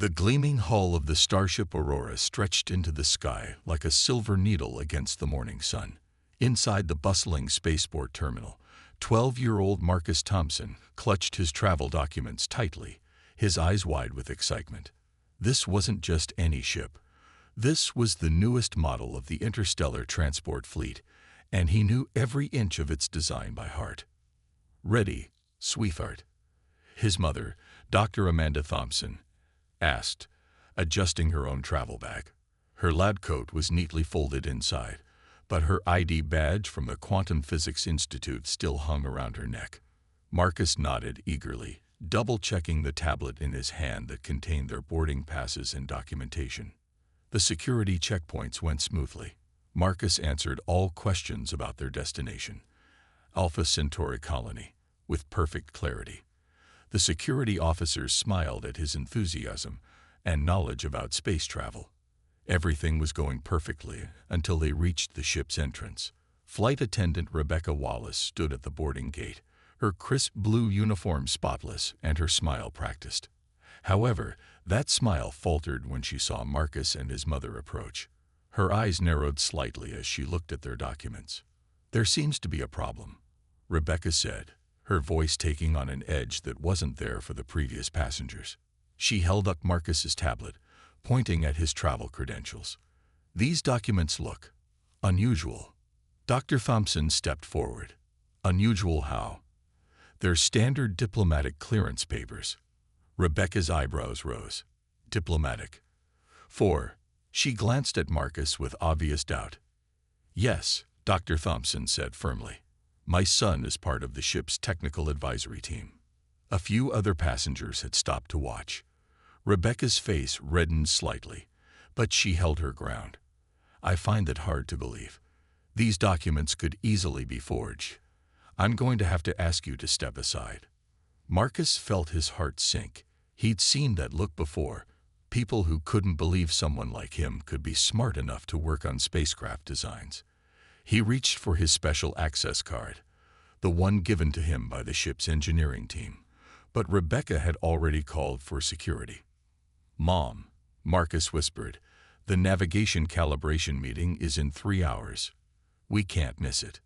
The gleaming hull of the starship Aurora stretched into the sky like a silver needle against the morning sun. Inside the bustling spaceport terminal, 12-year-old Marcus Thompson clutched his travel documents tightly, his eyes wide with excitement. This wasn't just any ship. This was the newest model of the interstellar transport fleet, and he knew every inch of its design by heart. "Ready, sweetheart?" his mother, Dr. Amanda Thompson, asked, adjusting her own travel bag. Her lab coat was neatly folded inside, but her ID badge from the Quantum Physics Institute still hung around her neck. Marcus nodded eagerly, double-checking the tablet in his hand that contained their boarding passes and documentation. The security checkpoints went smoothly. Marcus answered all questions about their destination, Alpha Centauri colony, with perfect clarity. The security officers smiled at his enthusiasm and knowledge about space travel. Everything was going perfectly until they reached the ship's entrance. Flight attendant Rebecca Wallace stood at the boarding gate, her crisp blue uniform spotless and her smile practiced. However, that smile faltered when she saw Marcus and his mother approach. Her eyes narrowed slightly as she looked at their documents. "There seems to be a problem," Rebecca said, her voice taking on an edge that wasn't there for the previous passengers. She held up Marcus's tablet, pointing at his travel credentials. "These documents look unusual." Dr. Thompson stepped forward. "Unusual how?" "They're standard diplomatic clearance papers." Rebecca's eyebrows rose. "Diplomatic? For?" She glanced at Marcus with obvious doubt. "Yes," Dr. Thompson said firmly. "My son is part of the ship's technical advisory team." A few other passengers had stopped to watch. Rebecca's face reddened slightly, but she held her ground. "I find it hard to believe. These documents could easily be forged. I'm going to have to ask you to step aside." Marcus felt his heart sink. He'd seen that look before. People who couldn't believe someone like him could be smart enough to work on spacecraft designs. He reached for his special access card, the one given to him by the ship's engineering team. But Rebecca had already called for security. "Mom," Marcus whispered, "the navigation calibration meeting is in 3 hours. We can't miss it."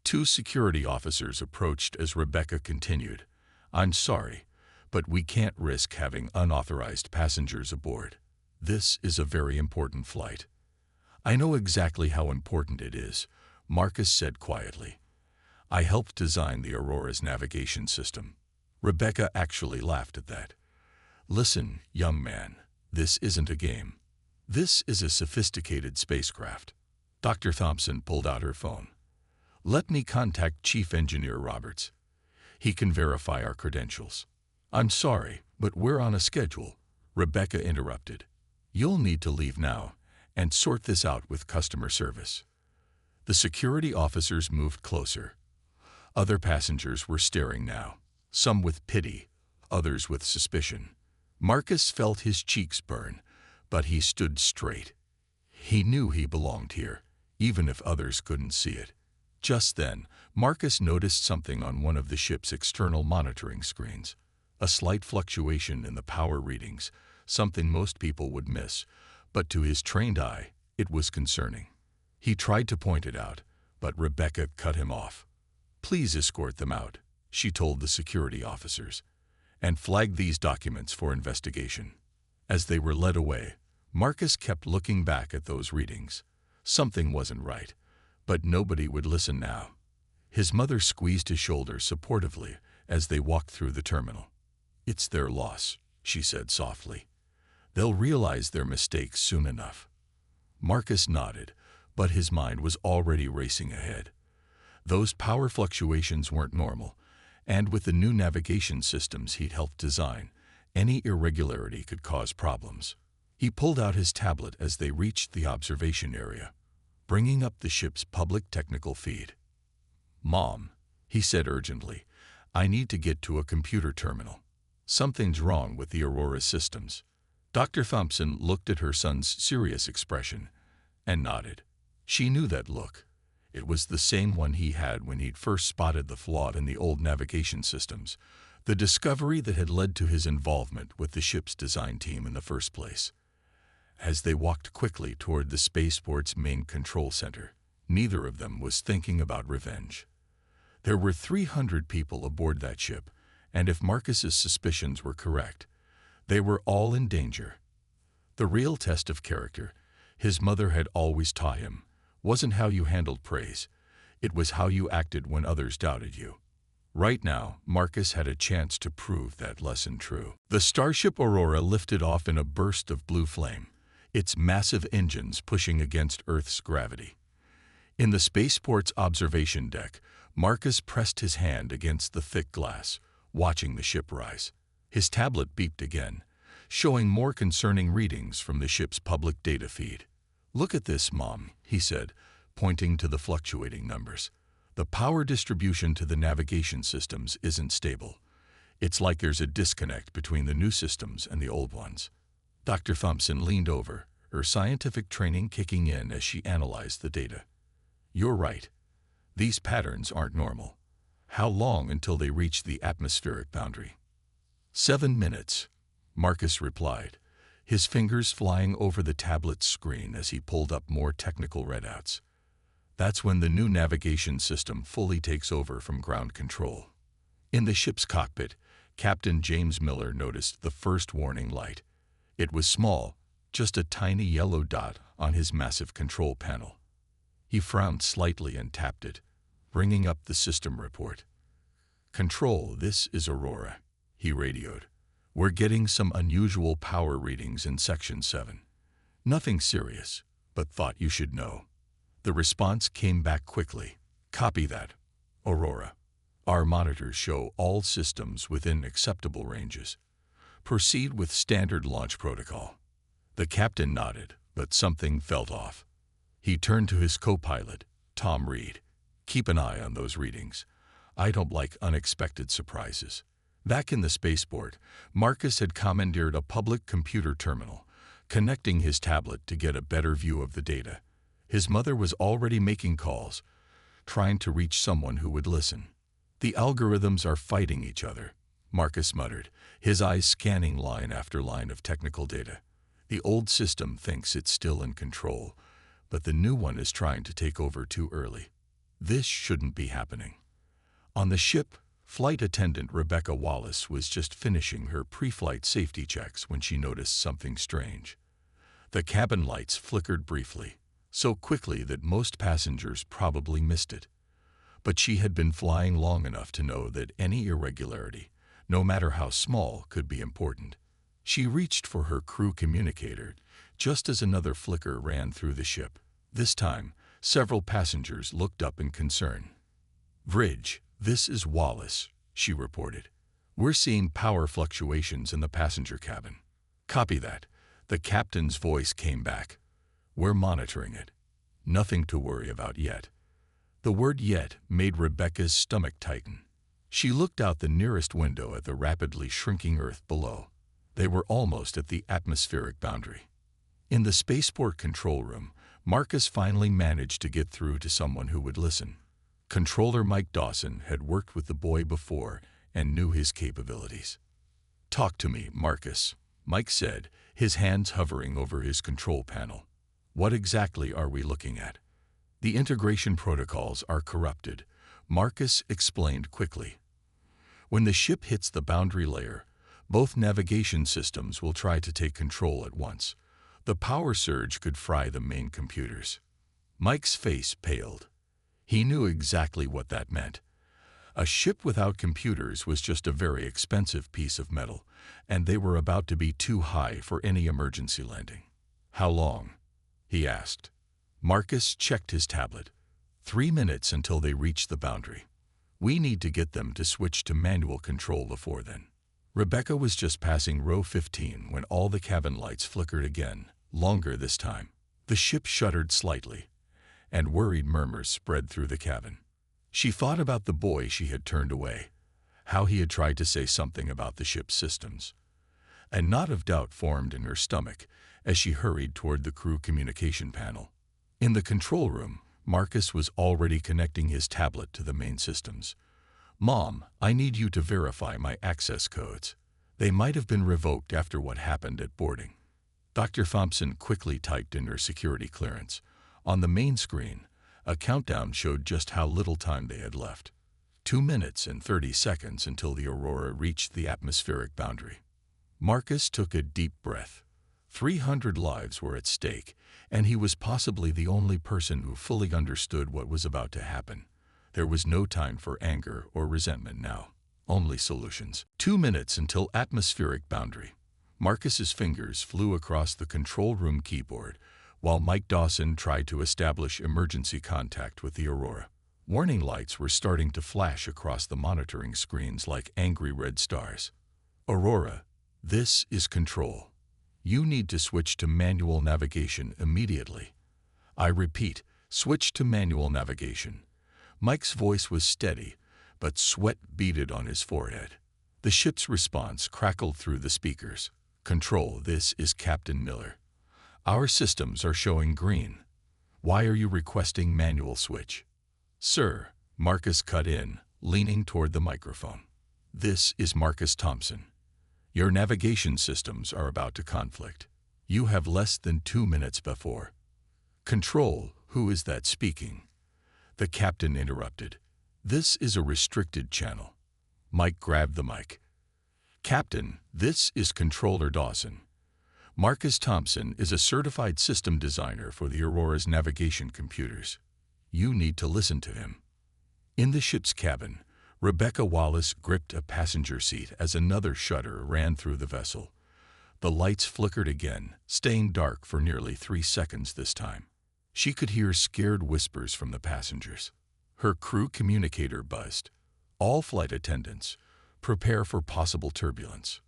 Two security officers approached as Rebecca continued, "I'm sorry, but we can't risk having unauthorized passengers aboard. This is a very important flight." "I know exactly how important it is," Marcus said quietly. "I helped design the Aurora's navigation system." Rebecca actually laughed at that. "Listen, young man, this isn't a game. This is a sophisticated spacecraft." Dr. Thompson pulled out her phone. "Let me contact Chief Engineer Roberts. He can verify our credentials." "I'm sorry, but we're on a schedule," Rebecca interrupted. "You'll need to leave now and sort this out with customer service." The security officers moved closer. Other passengers were staring now, some with pity, others with suspicion. Marcus felt his cheeks burn, but he stood straight. He knew he belonged here, even if others couldn't see it. Just then, Marcus noticed something on one of the ship's external monitoring screens. A slight fluctuation in the power readings, something most people would miss, but to his trained eye, it was concerning. He tried to point it out, but Rebecca cut him off. "Please escort them out," she told the security officers, "and flag these documents for investigation." As they were led away, Marcus kept looking back at those readings. Something wasn't right, but nobody would listen now. His mother squeezed his shoulder supportively as they walked through the terminal. "It's their loss," she said softly. "They'll realize their mistakes soon enough." Marcus nodded, but his mind was already racing ahead. Those power fluctuations weren't normal, and with the new navigation systems he'd helped design, any irregularity could cause problems. He pulled out his tablet as they reached the observation area, bringing up the ship's public technical feed. "Mom," he said urgently, "I need to get to a computer terminal. Something's wrong with the Aurora systems." Dr. Thompson looked at her son's serious expression and nodded. She knew that look. It was the same one he had when he'd first spotted the flaw in the old navigation systems, the discovery that had led to his involvement with the ship's design team in the first place. As they walked quickly toward the spaceport's main control center, neither of them was thinking about revenge. There were 300 people aboard that ship, and if Marcus's suspicions were correct, they were all in danger. The real test of character, his mother had always taught him, wasn't how you handled praise. It was how you acted when others doubted you. Right now, Marcus had a chance to prove that lesson true. The Starship Aurora lifted off in a burst of blue flame, its massive engines pushing against Earth's gravity. In the spaceport's observation deck, Marcus pressed his hand against the thick glass, watching the ship rise. His tablet beeped again, showing more concerning readings from the ship's public data feed. "Look at this, Mom," he said, pointing to the fluctuating numbers. "The power distribution to the navigation systems isn't stable. It's like there's a disconnect between the new systems and the old ones." Dr. Thompson leaned over, her scientific training kicking in as she analyzed the data. "You're right. These patterns aren't normal. How long until they reach the atmospheric boundary?" 7 minutes, Marcus replied, his fingers flying over the tablet's screen as he pulled up more technical readouts. That's when the new navigation system fully takes over from ground control. In the ship's cockpit, Captain James Miller noticed the first warning light. It was small, just a tiny yellow dot on his massive control panel. He frowned slightly and tapped it, bringing up the system report. "Control, this is Aurora," he radioed. "We're getting some unusual power readings in Section 7. Nothing serious, but thought you should know." The response came back quickly. "Copy that, Aurora. Our monitors show all systems within acceptable ranges. Proceed with standard launch protocol." The captain nodded, but something felt off. He turned to his co-pilot, Tom Reed. "Keep an eye on those readings. I don't like unexpected surprises." Back in the spaceport, Marcus had commandeered a public computer terminal, connecting his tablet to get a better view of the data. His mother was already making calls, trying to reach someone who would listen. "The algorithms are fighting each other," Marcus muttered, his eyes scanning line after line of technical data. "The old system thinks it's still in control, but the new one is trying to take over too early. This shouldn't be happening." On the ship, Flight Attendant Rebecca Wallace was just finishing her pre-flight safety checks when she noticed something strange. The cabin lights flickered briefly, so quickly that most passengers probably missed it. But she had been flying long enough to know that any irregularity, no matter how small, could be important. She reached for her crew communicator just as another flicker ran through the ship. This time, several passengers looked up in concern. "Bridge, this is Wallace," she reported. "We're seeing power fluctuations in the passenger cabin." "Copy that." The captain's voice came back. "We're monitoring it. Nothing to worry about yet." The word "yet" made Rebecca's stomach tighten. She looked out the nearest window at the rapidly shrinking Earth below. They were almost at the atmospheric boundary. In the spaceport control room, Marcus finally managed to get through to someone who would listen. Controller Mike Dawson had worked with the boy before and knew his capabilities. "Talk to me, Marcus," Mike said, his hands hovering over his control panel. "What exactly are we looking at?" "The integration protocols are corrupted," Marcus explained quickly. "When the ship hits the boundary layer, both navigation systems will try to take control at once. The power surge could fry the main computers." Mike's face paled. He knew exactly what that meant. A ship without computers was just a very expensive piece of metal, and they were about to be too high for any emergency landing. "How long?" he asked. Marcus checked his tablet. 3 minutes until they reach the boundary. We need to get them to switch to manual control before then." Rebecca was just passing row 15 when all the cabin lights flickered again, longer this time. The ship shuddered slightly, and worried murmurs spread through the cabin. She thought about the boy she had turned away, how he had tried to say something about the ship's systems. A knot of doubt formed in her stomach as she hurried toward the crew communication panel. In the control room, Marcus was already connecting his tablet to the main systems. "Mom, I need you to verify my access codes. They might have been revoked after what happened at boarding." Dr. Thompson quickly typed in her security clearance. On the main screen, a countdown showed just how little time they had left. 2 minutes and 30 seconds until the Aurora reached the atmospheric boundary. Marcus took a deep breath. 300 lives were at stake, and he was possibly the only person who fully understood what was about to happen. There was no time for anger or resentment now, only solutions. 2 minutes until atmospheric boundary. Marcus's fingers flew across the control room keyboard, while Mike Dawson tried to establish emergency contact with the Aurora. Warning lights were starting to flash across the monitoring screens like angry red stars. "Aurora, this is Control. You need to switch to manual navigation immediately. I repeat, switch to manual navigation." Mike's voice was steady, but sweat beaded on his forehead. The ship's response crackled through the speakers. "Control, this is Captain Miller. Our systems are showing green. Why are you requesting manual switch?" "Sir," Marcus cut in, leaning toward the microphone. "This is Marcus Thompson. Your navigation systems are about to conflict. You have less than 2 minutes before." "Control, who is that speaking?" The captain interrupted. "This is a restricted channel." Mike grabbed the mic. "Captain, this is Controller Dawson. Marcus Thompson is a certified system designer for the Aurora's navigation computers. You need to listen to him." In the ship's cabin, Rebecca Wallace gripped a passenger seat as another shudder ran through the vessel. The lights flickered again, staying dark for nearly 3 seconds this time. She could hear scared whispers from the passengers. Her crew communicator buzzed. "All flight attendants, prepare for possible turbulence."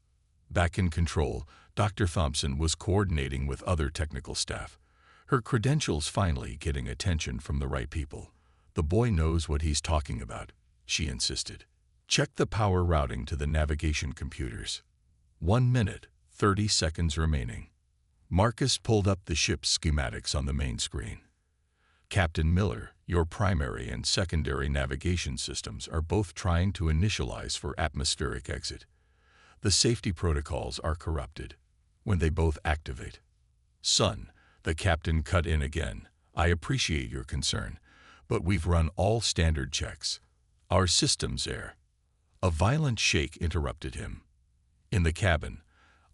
Back in control, Dr. Thompson was coordinating with other technical staff. Her credentials finally getting attention from the right people. "The boy knows what he's talking about," she insisted. "Check the power routing to the navigation computers." 1 minute, 30 seconds remaining. Marcus pulled up the ship's schematics on the main screen. "Captain Miller, your primary and secondary navigation systems are both trying to initialize for atmospheric exit. The safety protocols are corrupted. When they both activate." "Son," the captain cut in again, "I appreciate your concern, but we've run all standard checks. Our systems are—" A violent shake interrupted him. In the cabin,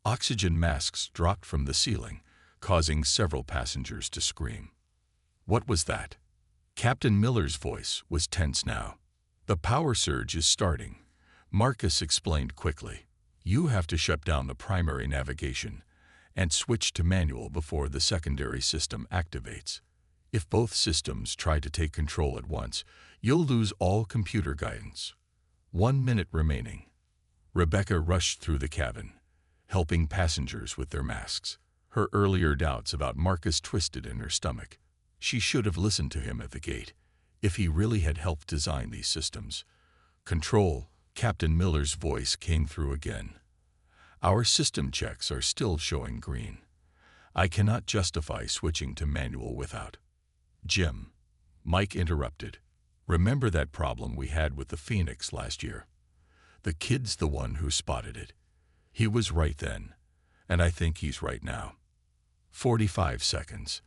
oxygen masks dropped from the ceiling, causing several passengers to scream. "What was that?" Captain Miller's voice was tense now. "The power surge is starting," Marcus explained quickly. "You have to shut down the primary navigation and switch to manual before the secondary system activates. If both systems try to take control at once, you'll lose all computer guidance." 1 minute remaining. Rebecca rushed through the cabin, helping passengers with their masks. Her earlier doubts about Marcus twisted in her stomach. She should have listened to him at the gate, if he really had helped design these systems. "Control," Captain Miller's voice came through again. "Our system checks are still showing green. I cannot justify switching to manual without—" "Jim," Mike interrupted. "Remember that problem we had with the Phoenix last year? The kid's the one who spotted it. He was right then, and I think he's right now." 45 seconds.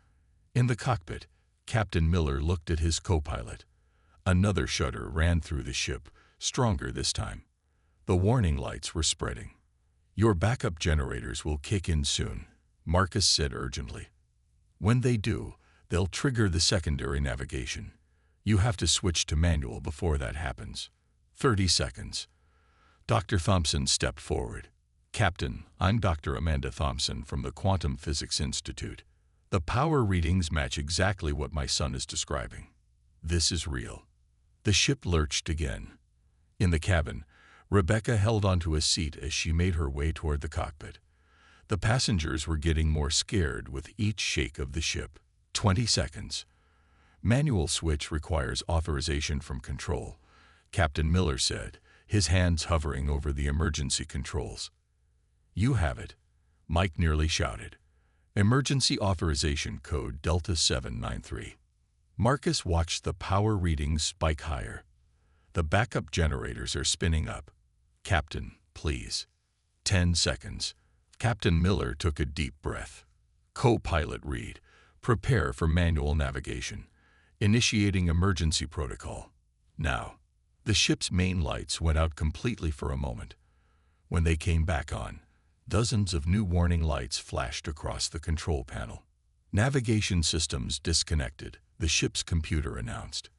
In the cockpit, Captain Miller looked at his co-pilot. Another shudder ran through the ship, stronger this time. The warning lights were spreading. "Your backup generators will kick in soon," Marcus said urgently. "When they do, they'll trigger the secondary navigation. You have to switch to manual before that happens." 30 seconds. Dr. Thompson stepped forward. "Captain, I'm Dr. Amanda Thompson from the Quantum Physics Institute. The power readings match exactly what my son is describing. This is real." The ship lurched again. In the cabin, Rebecca held onto a seat as she made her way toward the cockpit. The passengers were getting more scared with each shake of the ship. 20 seconds. "Manual switch requires authorization from control," Captain Miller said, his hands hovering over the emergency controls. "You have it," Mike nearly shouted. "Emergency authorization code Delta 793. Marcus watched the power readings spike higher. The backup generators are spinning up. Captain, please. 10 seconds. Captain Miller took a deep breath. Co-pilot Reed, prepare for manual navigation. Initiating emergency protocol. Now. The ship's main lights went out completely for a moment. When they came back on, dozens of new warning lights flashed across the control panel. Navigation systems disconnected, the ship's computer announced.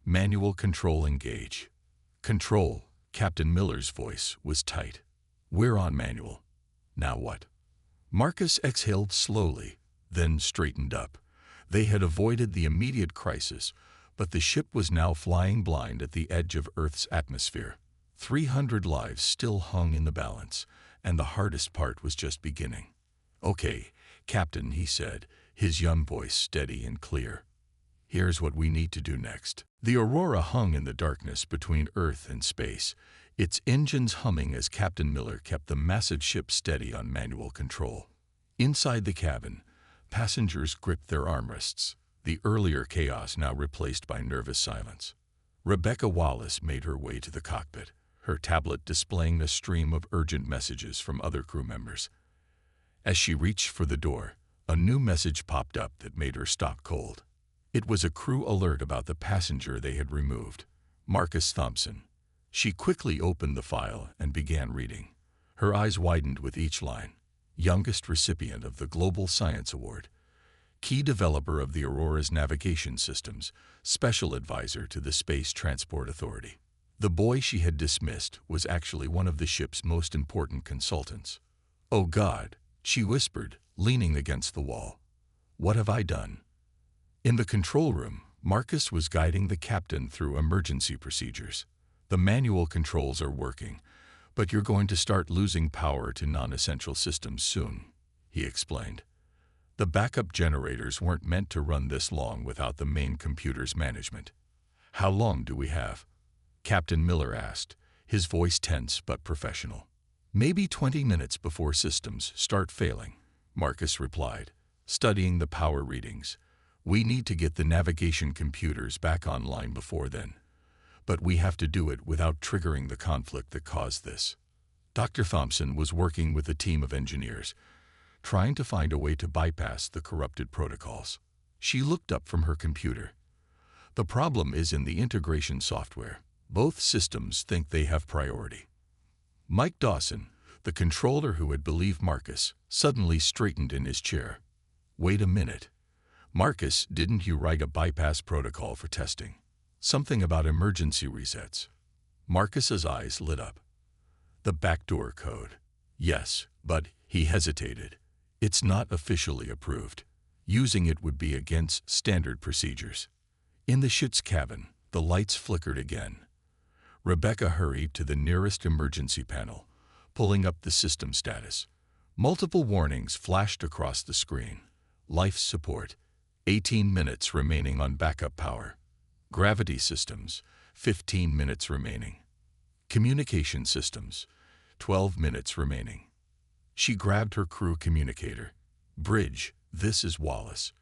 Manual control engage. Control, Captain Miller's voice was tight. We're on manual. Now what? Marcus exhaled slowly, then straightened up. They had avoided the immediate crisis, but the ship was now flying blind at the edge of Earth's atmosphere. 300 lives still hung in the balance, and the hardest part was just beginning. Okay, Captain, he said, his young voice steady and clear. Here's what we need to do next. The Aurora hung in the darkness between Earth and space, its engines humming as Captain Miller kept the massive ship steady on manual control. Inside the cabin, passengers gripped their armrests, the earlier chaos now replaced by nervous silence. Rebecca Wallace made her way to the cockpit, her tablet displaying a stream of urgent messages from other crew members. As she reached for the door, a new message popped up that made her stop cold. It was a crew alert about the passenger they had removed, Marcus Thompson. She quickly opened the file and began reading. Her eyes widened with each line. Youngest recipient of the Global Science Award. Key developer of the Aurora's navigation systems, special advisor to the Space Transport Authority. The boy she had dismissed was actually one of the ship's most important consultants. Oh God, she whispered, leaning against the wall. What have I done? In the control room, Marcus was guiding the captain through emergency procedures. The manual controls are working, but you're going to start losing power to non-essential systems soon, he explained. The backup generators weren't meant to run this long without the main computer's management. How long do we have? Captain Miller asked, his voice tense but professional. Maybe 20 minutes before systems start failing, Marcus replied, studying the power readings. We need to get the navigation computers back online before then. But we have to do it without triggering the conflict that caused this. Dr. Thompson was working with a team of engineers, trying to find a way to bypass the corrupted protocols. She looked up from her computer. The problem is in the integration software. Both systems think they have priority. Mike Dawson, the controller who had believed Marcus, suddenly straightened in his chair. Wait a minute. Marcus, didn't you write a bypass protocol for testing? Something about emergency resets. Marcus's eyes lit up. The backdoor code. Yes, but he hesitated. It's not officially approved. Using it would be against standard procedures. In the ship's cabin, the lights flickered again. Rebecca hurried to the nearest emergency panel, pulling up the system status. Multiple warnings flashed across the screen. Life support, 18 minutes remaining on backup power. Gravity systems, 15 minutes remaining. Communication systems, 12 minutes remaining. She grabbed her crew communicator. Bridge, this is Wallace.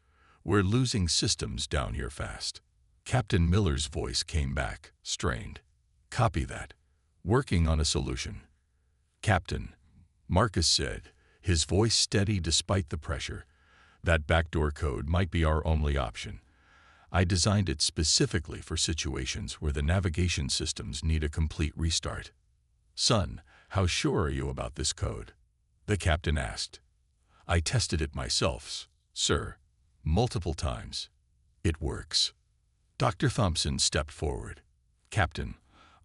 We're losing systems down here fast. Captain Miller's voice came back, strained. Copy that. Working on a solution. Captain, Marcus said, his voice steady despite the pressure. That backdoor code might be our only option. I designed it specifically for situations where the navigation systems need a complete restart. Son, how sure are you about this code? The captain asked. I tested it myself, sir, multiple times. It works. Dr. Thompson stepped forward. Captain,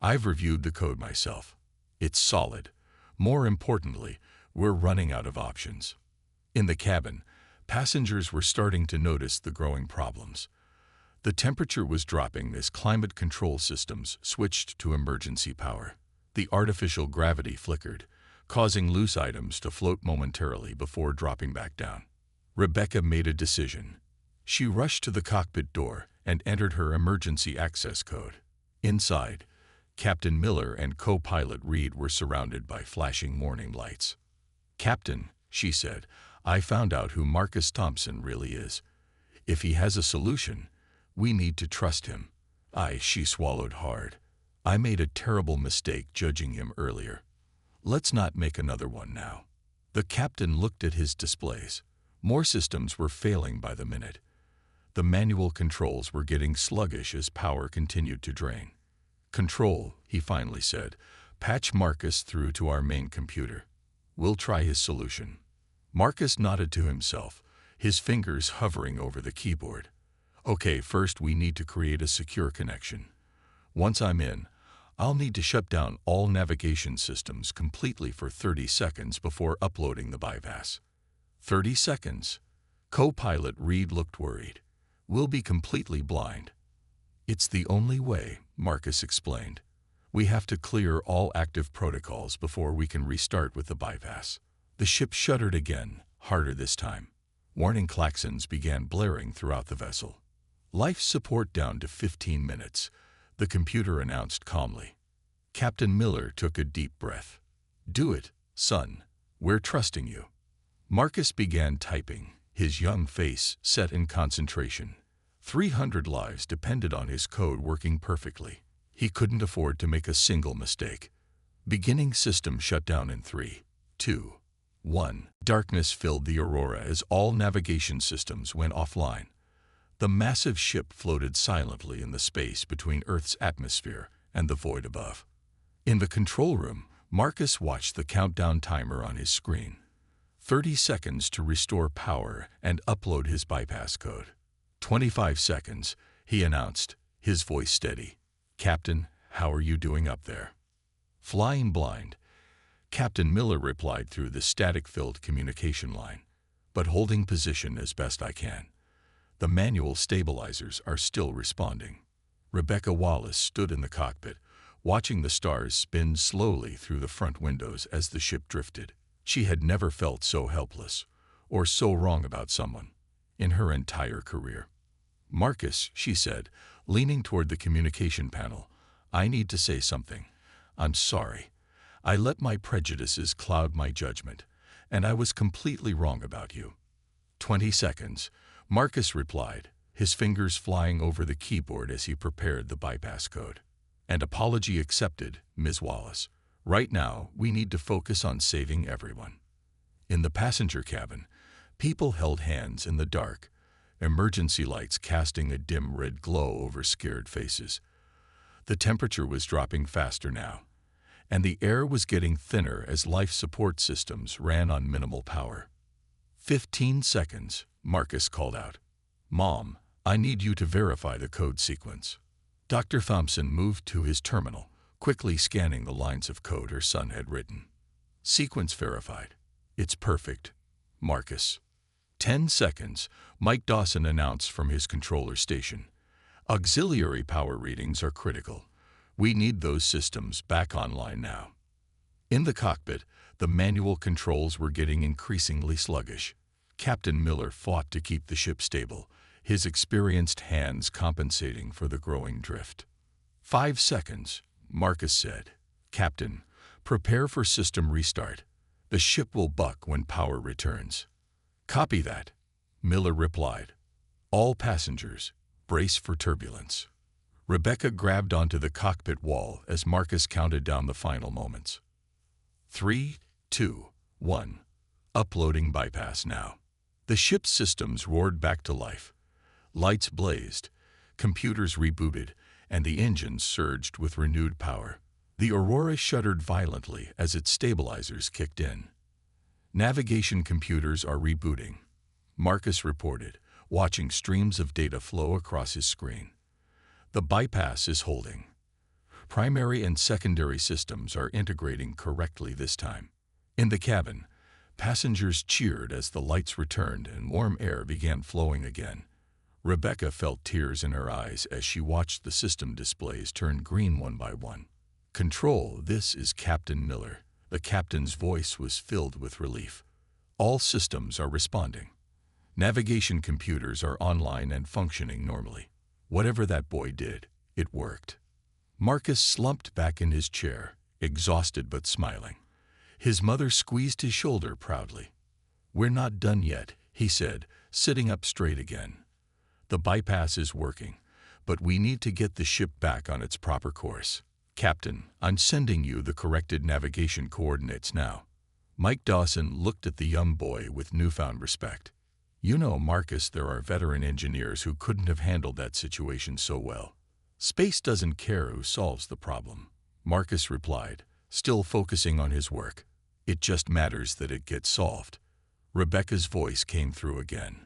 I've reviewed the code myself. It's solid. More importantly, we're running out of options. In the cabin, passengers were starting to notice the growing problems. The temperature was dropping as climate control systems switched to emergency power. The artificial gravity flickered, causing loose items to float momentarily before dropping back down. Rebecca made a decision. She rushed to the cockpit door and entered her emergency access code. Inside, Captain Miller and co-pilot Reed were surrounded by flashing warning lights. Captain, she said, I found out who Marcus Thompson really is. If he has a solution, we need to trust him. She swallowed hard. I made a terrible mistake judging him earlier. Let's not make another one now." The captain looked at his displays. More systems were failing by the minute. The manual controls were getting sluggish as power continued to drain. "Control," he finally said, "patch Marcus through to our main computer. We'll try his solution." Marcus nodded to himself, his fingers hovering over the keyboard. "Okay, first we need to create a secure connection. Once I'm in, I'll need to shut down all navigation systems completely for 30 seconds before uploading the bypass." 30 seconds? Co-pilot Reed looked worried. "We'll be completely blind." "It's the only way," Marcus explained. "We have to clear all active protocols before we can restart with the bypass." The ship shuddered again, harder this time. Warning klaxons began blaring throughout the vessel. "Life support down to 15 minutes, the computer announced calmly. Captain Miller took a deep breath. "Do it, son. We're trusting you." Marcus began typing, his young face set in concentration. 300 lives depended on his code working perfectly. He couldn't afford to make a single mistake. Beginning system shut down in 3, 2, 1. Darkness filled the Aurora as all navigation systems went offline. The massive ship floated silently in the space between Earth's atmosphere and the void above. In the control room, Marcus watched the countdown timer on his screen. 30 seconds to restore power and upload his bypass code. 25 seconds, he announced, his voice steady. "Captain, how are you doing up there?" "Flying blind," Captain Miller replied through the static-filled communication line, "but holding position as best I can. The manual stabilizers are still responding." Rebecca Wallace stood in the cockpit, watching the stars spin slowly through the front windows as the ship drifted. She had never felt so helpless, or so wrong about someone, in her entire career. "Marcus," she said, leaning toward the communication panel, "I need to say something. I'm sorry. I let my prejudices cloud my judgment, and I was completely wrong about you." 20 seconds, Marcus replied, his fingers flying over the keyboard as he prepared the bypass code. "And apology accepted, Ms. Wallace. Right now, we need to focus on saving everyone." In the passenger cabin, people held hands in the dark, emergency lights casting a dim red glow over scared faces. The temperature was dropping faster now, and the air was getting thinner as life support systems ran on minimal power. 15 seconds, Marcus called out. "Mom, I need you to verify the code sequence." Dr. Thompson moved to his terminal, quickly scanning the lines of code her son had written. "Sequence verified. It's perfect, Marcus." 10 seconds, Mike Dawson announced from his controller station. "Auxiliary power readings are critical. We need those systems back online now." In the cockpit, the manual controls were getting increasingly sluggish. Captain Miller fought to keep the ship stable, his experienced hands compensating for the growing drift. 5 seconds, Marcus said. "Captain, prepare for system restart. The ship will buck when power returns." "Copy that," Miller replied. "All passengers, brace for turbulence." Rebecca grabbed onto the cockpit wall as Marcus counted down the final moments. 3, 2, 1. Uploading bypass now. The ship's systems roared back to life. Lights blazed, computers rebooted, and the engines surged with renewed power. The Aurora shuddered violently as its stabilizers kicked in. "Navigation computers are rebooting," Marcus reported, watching streams of data flow across his screen. "The bypass is holding. Primary and secondary systems are integrating correctly this time." In the cabin, passengers cheered as the lights returned and warm air began flowing again. Rebecca felt tears in her eyes as she watched the system displays turn green one by one. "Control, this is Captain Miller." The captain's voice was filled with relief. "All systems are responding. Navigation computers are online and functioning normally. Whatever that boy did, it worked." Marcus slumped back in his chair, exhausted but smiling. His mother squeezed his shoulder proudly. "We're not done yet," he said, sitting up straight again. "The bypass is working, but we need to get the ship back on its proper course." Captain, I'm sending you the corrected navigation coordinates now. Mike Dawson looked at the young boy with newfound respect. You know, Marcus, there are veteran engineers who couldn't have handled that situation so well. Space doesn't care who solves the problem, Marcus replied, still focusing on his work. It just matters that it gets solved. Rebecca's voice came through again.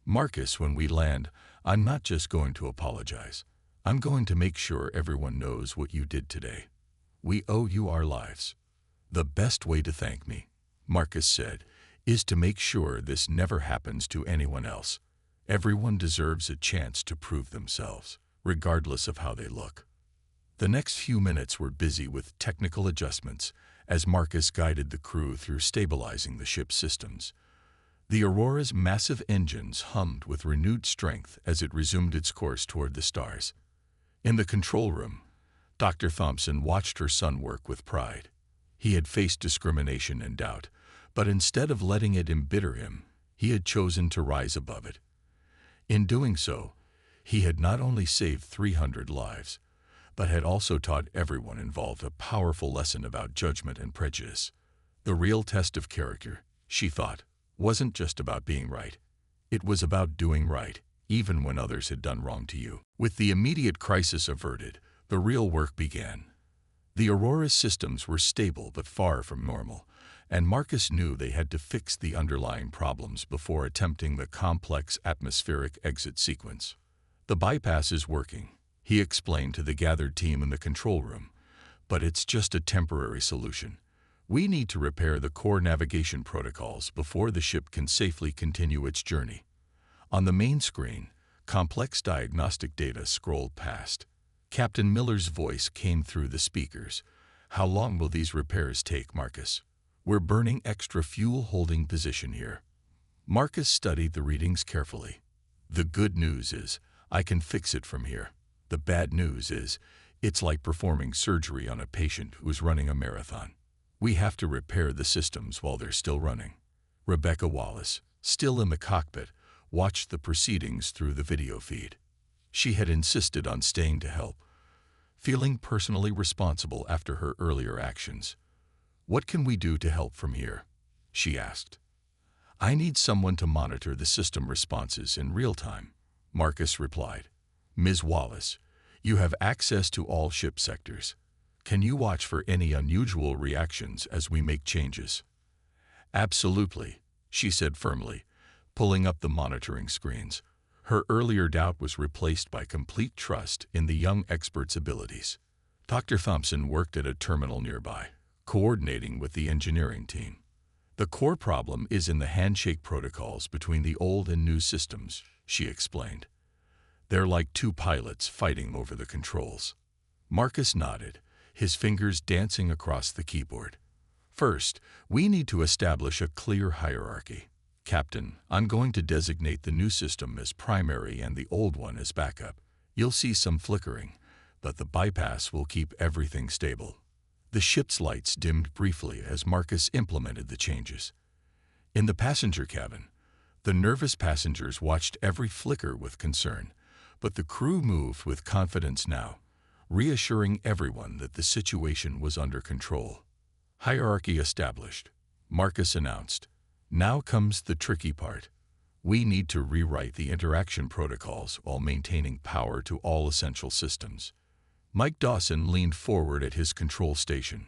Marcus, when we land, I'm not just going to apologize. I'm going to make sure everyone knows what you did today. We owe you our lives. The best way to thank me, Marcus said, is to make sure this never happens to anyone else. Everyone deserves a chance to prove themselves, regardless of how they look. The next few minutes were busy with technical adjustments as Marcus guided the crew through stabilizing the ship's systems. The Aurora's massive engines hummed with renewed strength as it resumed its course toward the stars. In the control room, Dr. Thompson watched her son work with pride. He had faced discrimination and doubt, but instead of letting it embitter him, he had chosen to rise above it. In doing so, he had not only saved 300 lives, but had also taught everyone involved a powerful lesson about judgment and prejudice. The real test of character, she thought, wasn't just about being right. It was about doing right, even when others had done wrong to you. With the immediate crisis averted, the real work began. The Aurora's systems were stable but far from normal, and Marcus knew they had to fix the underlying problems before attempting the complex atmospheric exit sequence. The bypass is working, he explained to the gathered team in the control room, but it's just a temporary solution. We need to repair the core navigation protocols before the ship can safely continue its journey. On the main screen, complex diagnostic data scrolled past. Captain Miller's voice came through the speakers. How long will these repairs take, Marcus? We're burning extra fuel holding position here. Marcus studied the readings carefully. The good news is, I can fix it from here. The bad news is, it's like performing surgery on a patient who's running a marathon. We have to repair the systems while they're still running. Rebecca Wallace, still in the cockpit, watched the proceedings through the video feed. She had insisted on staying to help, feeling personally responsible after her earlier actions. What can we do to help from here? She asked. I need someone to monitor the system responses in real time, Marcus replied. Ms. Wallace, you have access to all ship sectors. Can you watch for any unusual reactions as we make changes? Absolutely, she said firmly, pulling up the monitoring screens. Her earlier doubt was replaced by complete trust in the young expert's abilities. Dr. Thompson worked at a terminal nearby, coordinating with the engineering team. The core problem is in the handshake protocols between the old and new systems, she explained. They're like two pilots fighting over the controls. Marcus nodded, his fingers dancing across the keyboard. First, we need to establish a clear hierarchy. Captain, I'm going to designate the new system as primary and the old one as backup. You'll see some flickering, but the bypass will keep everything stable. The ship's lights dimmed briefly as Marcus implemented the changes. In the passenger cabin, the nervous passengers watched every flicker with concern, but the crew moved with confidence now, reassuring everyone that the situation was under control. Hierarchy established, Marcus announced. Now comes the tricky part. We need to rewrite the interaction protocols while maintaining power to all essential systems. Mike Dawson leaned forward at his control station,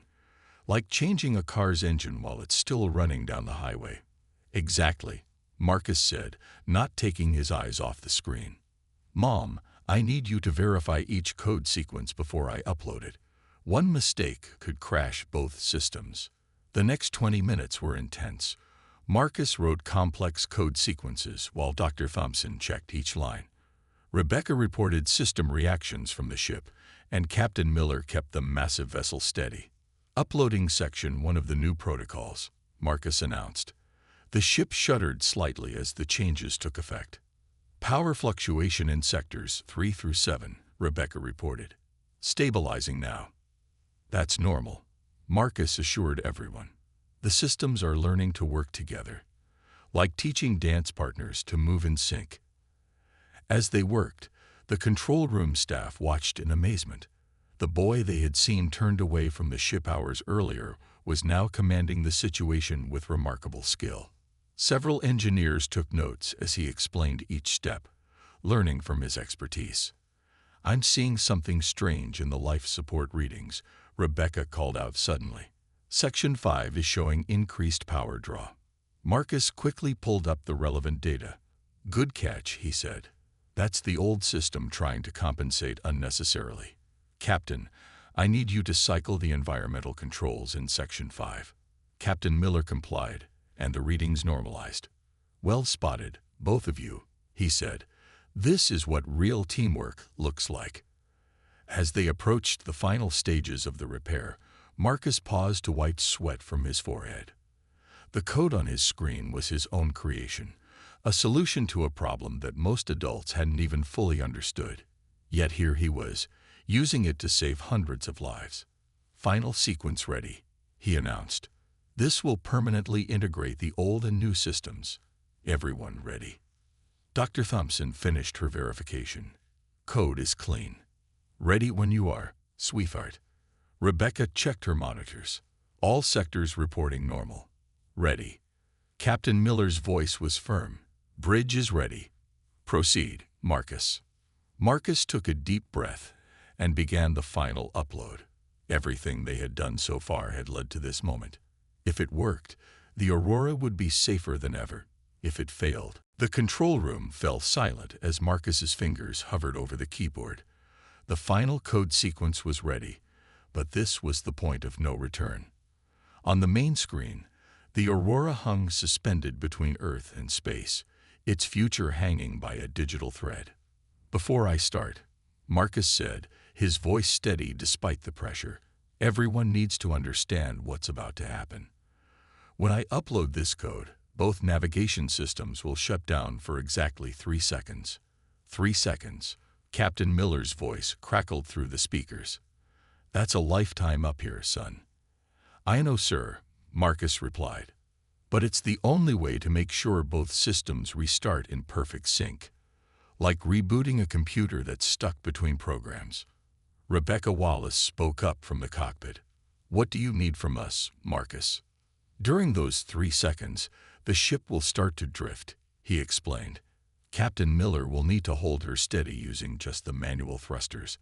like changing a car's engine while it's still running down the highway. Exactly, Marcus said, not taking his eyes off the screen. Mom, I need you to verify each code sequence before I upload it. One mistake could crash both systems. The next 20 minutes were intense. Marcus wrote complex code sequences while Dr. Thompson checked each line. Rebecca reported system reactions from the ship, and Captain Miller kept the massive vessel steady. Uploading Section 1 of the new protocols, Marcus announced. The ship shuddered slightly as the changes took effect. Power fluctuation in sectors 3 through 7, Rebecca reported. Stabilizing now. That's normal, Marcus assured everyone. The systems are learning to work together, like teaching dance partners to move in sync. As they worked, the control room staff watched in amazement. The boy they had seen turned away from the ship hours earlier was now commanding the situation with remarkable skill. Several engineers took notes as he explained each step, learning from his expertise. "I'm seeing something strange in the life support readings," Rebecca called out suddenly. "Section 5 is showing increased power draw." Marcus quickly pulled up the relevant data. "Good catch," he said. "That's the old system trying to compensate unnecessarily. Captain, I need you to cycle the environmental controls in Section 5. Captain Miller complied, and the readings normalized. "Well spotted, both of you," he said. "This is what real teamwork looks like." As they approached the final stages of the repair, Marcus paused to wipe sweat from his forehead. The code on his screen was his own creation, a solution to a problem that most adults hadn't even fully understood. Yet here he was, using it to save hundreds of lives. "Final sequence ready," he announced. "This will permanently integrate the old and new systems. Everyone ready?" Dr. Thompson finished her verification. "Code is clean." "Ready when you are, sweetheart." Rebecca checked her monitors. All sectors reporting normal. "Ready." Captain Miller's voice was firm. "Bridge is ready. Proceed, Marcus." Marcus took a deep breath and began the final upload. Everything they had done so far had led to this moment. If it worked, the Aurora would be safer than ever. If it failed, the control room fell silent as Marcus's fingers hovered over the keyboard. The final code sequence was ready, but this was the point of no return. On the main screen, the Aurora hung suspended between Earth and space, its future hanging by a digital thread. "Before I start," Marcus said, his voice steady despite the pressure, "everyone needs to understand what's about to happen. When I upload this code, both navigation systems will shut down for exactly 3 seconds. 3 seconds. Captain Miller's voice crackled through the speakers. "That's a lifetime up here, son." "I know, sir," Marcus replied. "But it's the only way to make sure both systems restart in perfect sync. Like rebooting a computer that's stuck between programs." Rebecca Wallace spoke up from the cockpit. "What do you need from us, Marcus?" "During those 3 seconds, the ship will start to drift," he explained. "Captain Miller will need to hold her steady using just the manual thrusters.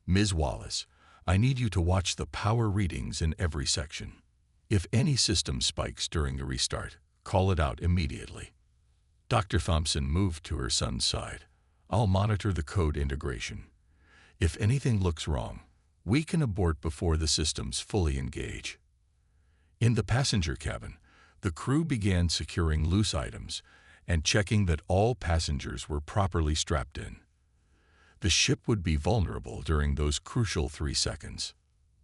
Ms. Wallace, I need you to watch the power readings in every section. If any system spikes during the restart, call it out immediately." Dr. Thompson moved to her son's side. "I'll monitor the code integration. If anything looks wrong, we can abort before the systems fully engage." In the passenger cabin, the crew began securing loose items and checking that all passengers were properly strapped in. The ship would be vulnerable during those crucial 3 seconds.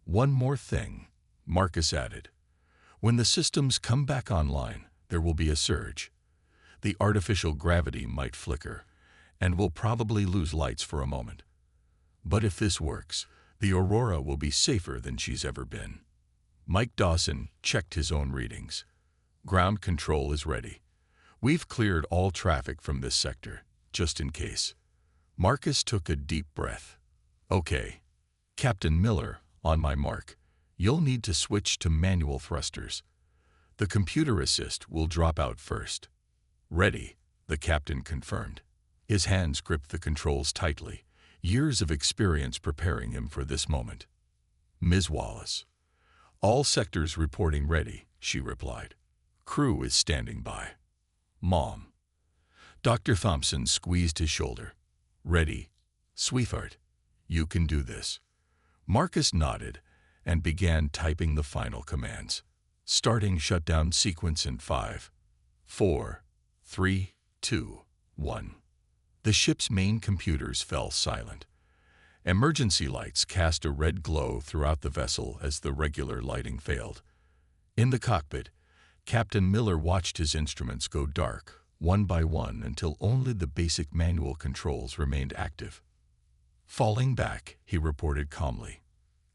"One more thing," Marcus added. "When the systems come back online, there will be a surge. The artificial gravity might flicker, and we'll probably lose lights for a moment. But if this works, the Aurora will be safer than she's ever been." Mike Dawson checked his own readings. "Ground control is ready. We've cleared all traffic from this sector, just in case." Marcus took a deep breath. "Okay. Captain Miller, on my mark, you'll need to switch to manual thrusters. The computer assist will drop out first." "Ready," the captain confirmed. His hands gripped the controls tightly, years of experience preparing him for this moment. "Ms. Wallace." "All sectors reporting ready," she replied. "Crew is standing by." "Mom." Dr. Thompson squeezed his shoulder. "Ready, sweetheart. You can do this." Marcus nodded and began typing the final commands. "Starting shutdown sequence in 5, 4, 3, 2, 1. The ship's main computers fell silent. Emergency lights cast a red glow throughout the vessel as the regular lighting failed. In the cockpit, Captain Miller watched his instruments go dark, one by one, until only the basic manual controls remained active. "Falling back," he reported calmly.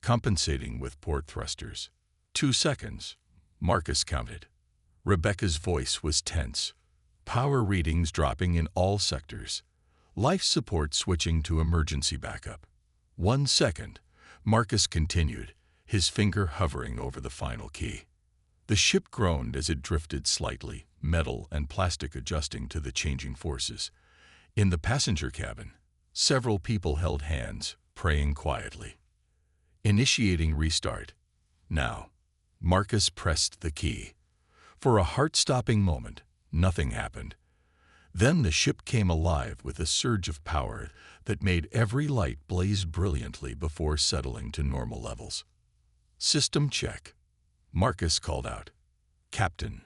"Compensating with port thrusters." 2 seconds, Marcus counted. Rebecca's voice was tense. Power readings dropping in all sectors. Life support switching to emergency backup. 1 second, Marcus continued, his finger hovering over the final key. The ship groaned as it drifted slightly, metal and plastic adjusting to the changing forces. In the passenger cabin, several people held hands, praying quietly. Initiating restart. Now. Marcus pressed the key. For a heart-stopping moment, nothing happened. Then the ship came alive with a surge of power that made every light blaze brilliantly before settling to normal levels. System check. Marcus called out. Captain.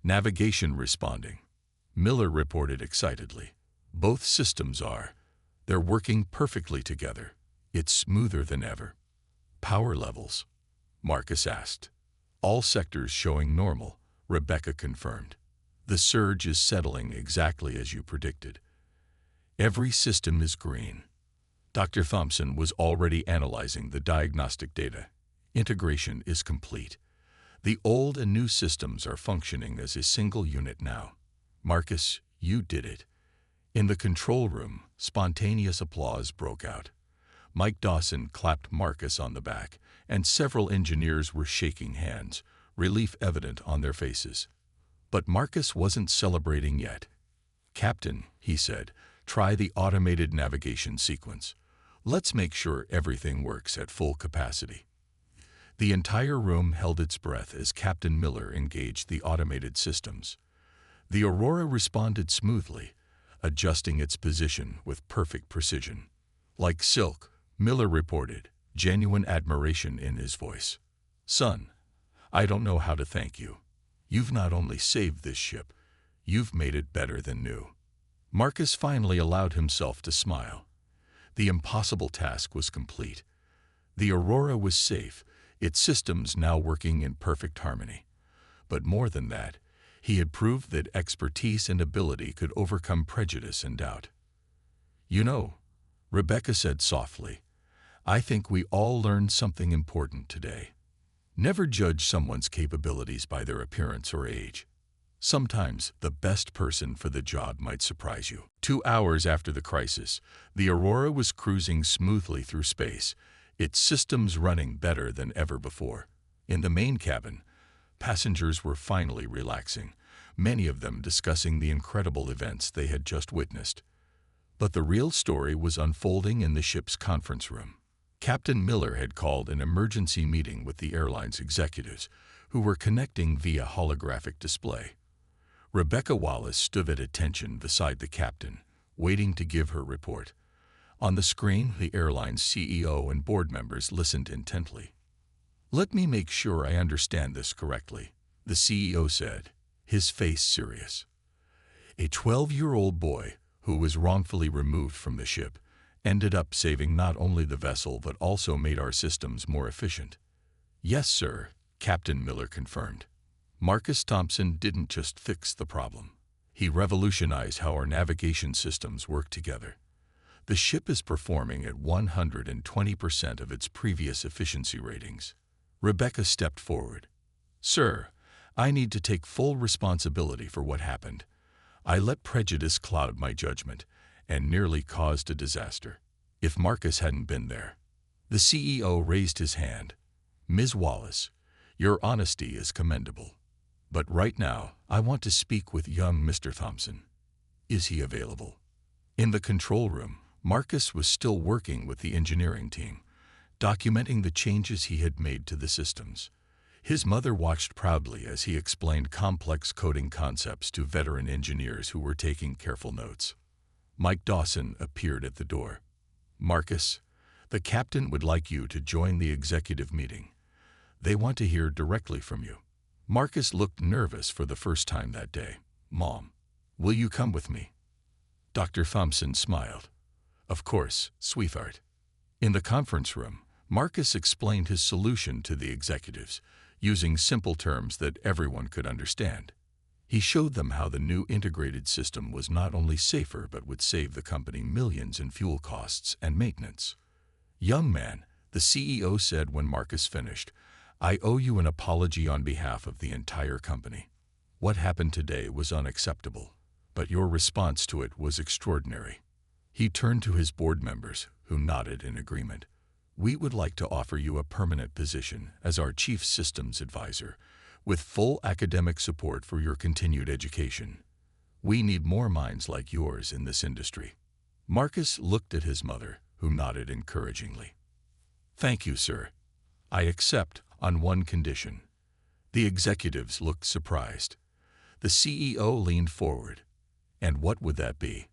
Navigation responding. Miller reported excitedly. Both systems are. They're working perfectly together. It's smoother than ever. Power levels. Marcus asked. All sectors showing normal, Rebecca confirmed. The surge is settling exactly as you predicted. Every system is green. Dr. Thompson was already analyzing the diagnostic data. Integration is complete. The old and new systems are functioning as a single unit now. Marcus, you did it. In the control room, spontaneous applause broke out. Mike Dawson clapped Marcus on the back, and several engineers were shaking hands, relief evident on their faces. But Marcus wasn't celebrating yet. Captain, he said, try the automated navigation sequence. Let's make sure everything works at full capacity. The entire room held its breath as Captain Miller engaged the automated systems. The Aurora responded smoothly, adjusting its position with perfect precision. Like silk, Miller reported, genuine admiration in his voice. Son, I don't know how to thank you. You've not only saved this ship, you've made it better than new. Marcus finally allowed himself to smile. The impossible task was complete. The Aurora was safe, its systems now working in perfect harmony. But more than that, he had proved that expertise and ability could overcome prejudice and doubt. You know, Rebecca said softly, I think we all learned something important today. Never judge someone's capabilities by their appearance or age. Sometimes the best person for the job might surprise you. 2 hours after the crisis, the Aurora was cruising smoothly through space, its systems running better than ever before. In the main cabin, passengers were finally relaxing, many of them discussing the incredible events they had just witnessed. But the real story was unfolding in the ship's conference room. Captain Miller had called an emergency meeting with the airline's executives, who were connecting via holographic display. Rebecca Wallace stood at attention beside the captain, waiting to give her report. On the screen, the airline's CEO and board members listened intently. Let me make sure I understand this correctly, the CEO said, his face serious. A 12-year-old boy, who was wrongfully removed from the ship, ended up saving not only the vessel but also made our systems more efficient. Yes, sir, Captain Miller confirmed. Marcus Thompson didn't just fix the problem. He revolutionized how our navigation systems work together. The ship is performing at 120% of its previous efficiency ratings. Rebecca stepped forward. Sir, I need to take full responsibility for what happened. I let prejudice cloud my judgment and nearly caused a disaster. If Marcus hadn't been there. The CEO raised his hand. Ms. Wallace, your honesty is commendable. But right now, I want to speak with young Mr. Thompson. Is he available? In the control room, Marcus was still working with the engineering team, documenting the changes he had made to the systems. His mother watched proudly as he explained complex coding concepts to veteran engineers who were taking careful notes. Mike Dawson appeared at the door. Marcus, the captain would like you to join the executive meeting. They want to hear directly from you. Marcus looked nervous for the first time that day. Mom, will you come with me? Dr. Thompson smiled. Of course, sweetheart. In the conference room, Marcus explained his solution to the executives, using simple terms that everyone could understand. He showed them how the new integrated system was not only safer but would save the company millions in fuel costs and maintenance. Young man, the CEO said when Marcus finished, I owe you an apology on behalf of the entire company. What happened today was unacceptable, but your response to it was extraordinary. He turned to his board members, who nodded in agreement. We would like to offer you a permanent position as our Chief Systems Advisor, with full academic support for your continued education. We need more minds like yours in this industry." Marcus looked at his mother, who nodded encouragingly. "Thank you, sir. I accept on one condition." The executives looked surprised. The CEO leaned forward. "And what would that be?"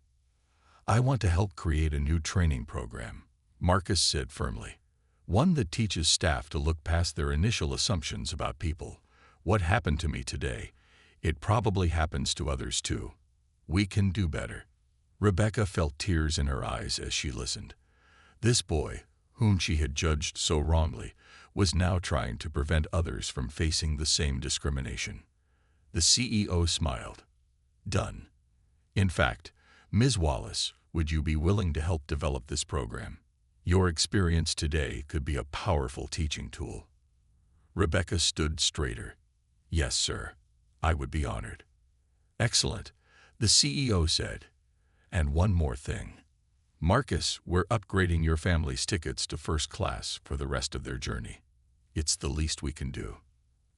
"I want to help create a new training program," Marcus said firmly. "One that teaches staff to look past their initial assumptions about people. What happened to me today, it probably happens to others too. We can do better." Rebecca felt tears in her eyes as she listened. This boy, whom she had judged so wrongly, was now trying to prevent others from facing the same discrimination. The CEO smiled. "Done. In fact, Ms. Wallace, would you be willing to help develop this program? Your experience today could be a powerful teaching tool." Rebecca stood straighter. "Yes, sir. I would be honored." "Excellent," the CEO said. "And one more thing. Marcus, we're upgrading your family's tickets to first class for the rest of their journey. It's the least we can do."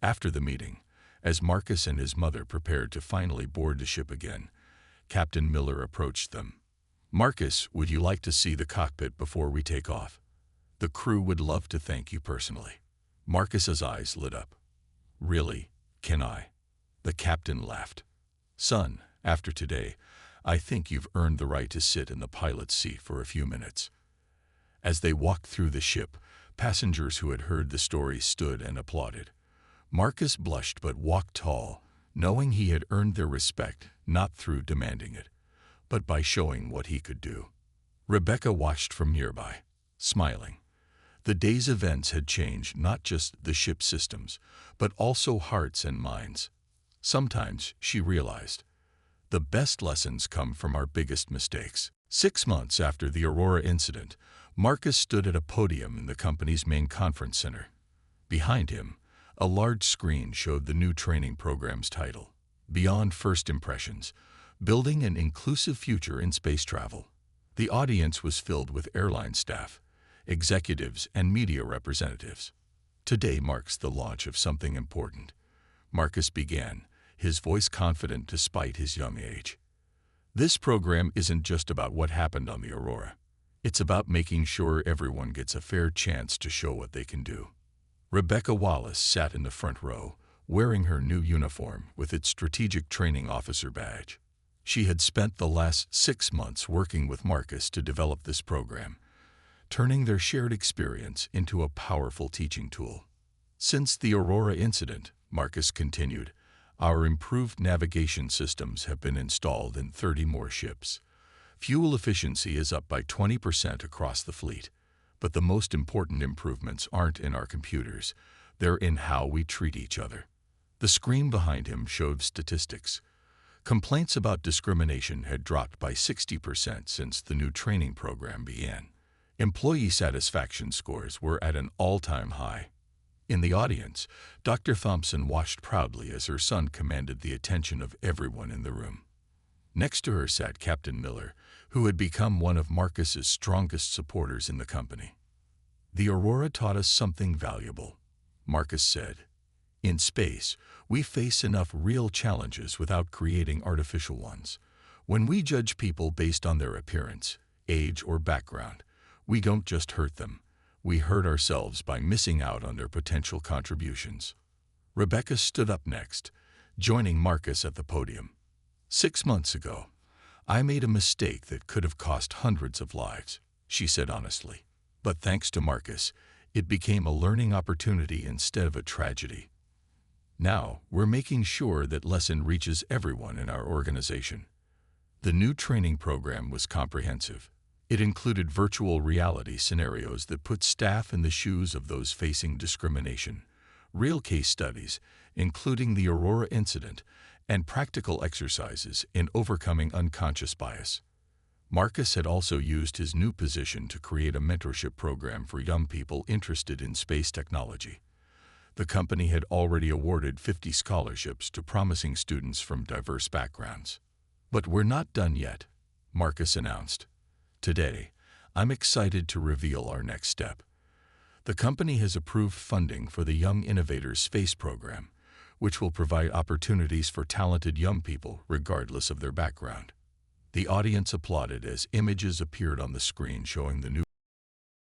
After the meeting, as Marcus and his mother prepared to finally board the ship again, Captain Miller approached them. "Marcus, would you like to see the cockpit before we take off? The crew would love to thank you personally." Marcus's eyes lit up. "Really? Can I?" The captain laughed. "Son, after today, I think you've earned the right to sit in the pilot's seat for a few minutes." As they walked through the ship, passengers who had heard the story stood and applauded. Marcus blushed but walked tall, knowing he had earned their respect not through demanding it, but by showing what he could do. Rebecca watched from nearby, smiling. The day's events had changed not just the ship's systems, but also hearts and minds. Sometimes, she realized, the best lessons come from our biggest mistakes. 6 months after the Aurora incident, Marcus stood at a podium in the company's main conference center. Behind him, a large screen showed the new training program's title, Beyond First Impressions, Building an Inclusive Future in Space Travel. The audience was filled with airline staff, executives, and media representatives. "Today marks the launch of something important," Marcus began, his voice confident despite his young age. "This program isn't just about what happened on the Aurora. It's about making sure everyone gets a fair chance to show what they can do." Rebecca Wallace sat in the front row, wearing her new uniform with its Strategic Training Officer badge. She had spent the last 6 months working with Marcus to develop this program, turning their shared experience into a powerful teaching tool. "Since the Aurora incident," Marcus continued, "our improved navigation systems have been installed in 30 more ships. Fuel efficiency is up by 20% across the fleet. But the most important improvements aren't in our computers, they're in how we treat each other." The screen behind him showed statistics. Complaints about discrimination had dropped by 60% since the new training program began. Employee satisfaction scores were at an all-time high. In the audience, Dr. Thompson watched proudly as her son commanded the attention of everyone in the room. Next to her sat Captain Miller, who had become one of Marcus's strongest supporters in the company. "The Aurora taught us something valuable," Marcus said. "In space, we face enough real challenges without creating artificial ones. When we judge people based on their appearance, age, or background, we don't just hurt them. We hurt ourselves by missing out on their potential contributions." Rebecca stood up next, joining Marcus at the podium. "6 months ago, I made a mistake that could have cost hundreds of lives," she said honestly. "But thanks to Marcus, it became a learning opportunity instead of a tragedy. Now, we're making sure that lesson reaches everyone in our organization." The new training program was comprehensive. It included virtual reality scenarios that put staff in the shoes of those facing discrimination, real case studies, including the Aurora incident, and practical exercises in overcoming unconscious bias. Marcus had also used his new position to create a mentorship program for young people interested in space technology. The company had already awarded 50 scholarships to promising students from diverse backgrounds. "But we're not done yet," Marcus announced. "Today, I'm excited to reveal our next step. The company has approved funding for the Young Innovators Space Program, which will provide opportunities for talented young people regardless of their background. The audience applauded as images appeared on the screen showing the new